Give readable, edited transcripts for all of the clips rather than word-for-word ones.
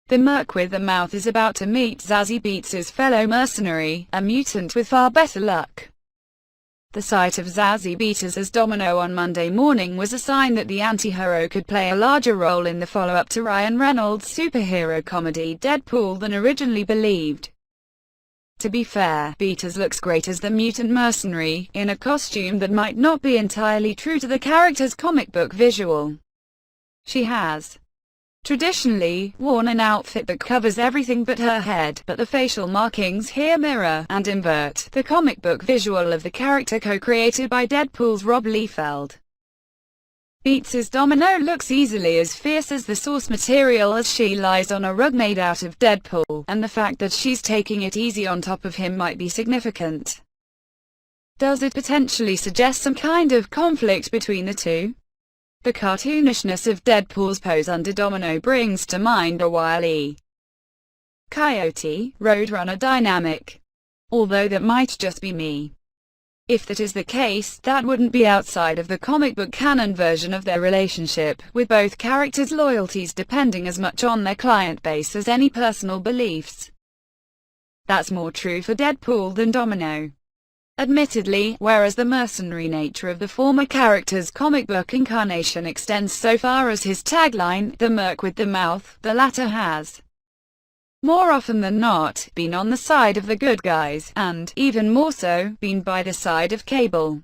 The Merc with the Mouth is about to meet Zazie Beetz' fellow mercenary, a mutant with far better luck. The sight of Zazie Beetz as Domino on Monday morning was a sign that the anti-hero could play a larger role in the follow-up to Ryan Reynolds' superhero comedy Deadpool than originally believed. To be fair, Beetz looks great as the mutant mercenary, in a costume that might not be entirely true to the character's comic book visual. She has traditionally worn an outfit that covers everything but her head, but the facial markings here mirror and invert the comic book visual of the character co-created by Deadpool's Rob Liefeld. Beetz' Domino looks easily as fierce as the source material as she lies on a rug made out of Deadpool, and the fact that she's taking it easy on top of him might be significant. Does it potentially suggest some kind of conflict between the two? The cartoonishness of Deadpool's pose under Domino brings to mind a Wile E. Coyote, Roadrunner dynamic. Although that might just be me. If that is the case, that wouldn't be outside of the comic book canon version of their relationship, with both characters' loyalties depending as much on their client base as any personal beliefs. That's more true for Deadpool than Domino. Admittedly, whereas the mercenary nature of the former character's comic book incarnation extends so far as his tagline, "The Merc with the Mouth," the latter has, more often than not, been on the side of the good guys, and, even more so, been by the side of Cable.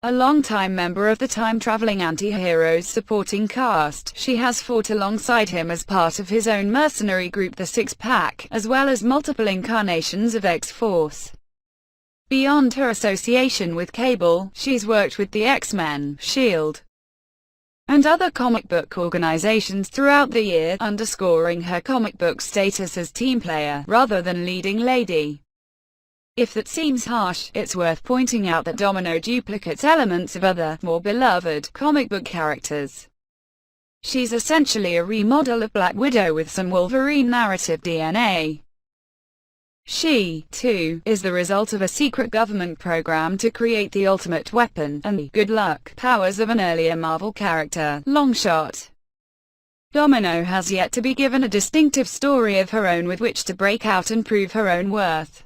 A longtime member of the time-traveling anti-hero's supporting cast, she has fought alongside him as part of his own mercenary group the Six Pack, as well as multiple incarnations of X-Force. Beyond her association with Cable, she's worked with the X-Men, S.H.I.E.L.D., and other comic book organizations throughout the year, underscoring her comic book status as team player, rather than leading lady. If that seems harsh, it's worth pointing out that Domino duplicates elements of other, more beloved, comic book characters. She's essentially a remodel of Black Widow with some Wolverine narrative DNA. She, too, is the result of a secret government program to create the ultimate weapon, and the good luck powers of an earlier Marvel character, Longshot. Domino has yet to be given a distinctive story of her own with which to break out and prove her own worth.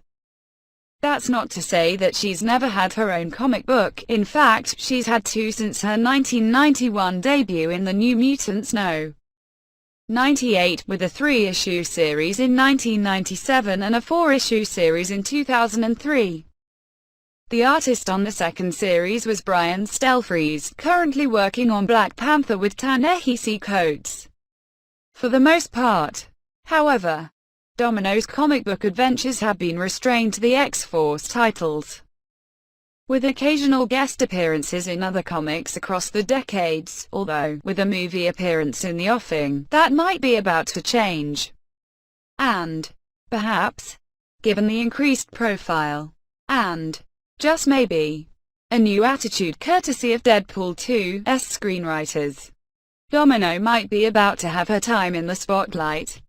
That's not to say that she's never had her own comic book. In fact, she's had two since her 1991 debut in the New Mutants No. 98, with a 3-issue series in 1997 and a 4-issue series in 2003. The artist on the second series was Brian Stelfreeze, currently working on Black Panther with Ta-Nehisi Coates. For the most part, however, Domino's comic book adventures have been restrained to the X-Force titles, with occasional guest appearances in other comics across the decades, although, with a movie appearance in the offing, that might be about to change. And, perhaps, given the increased profile, and, just maybe, a new attitude courtesy of Deadpool 2's screenwriters, Domino might be about to have her time in the spotlight.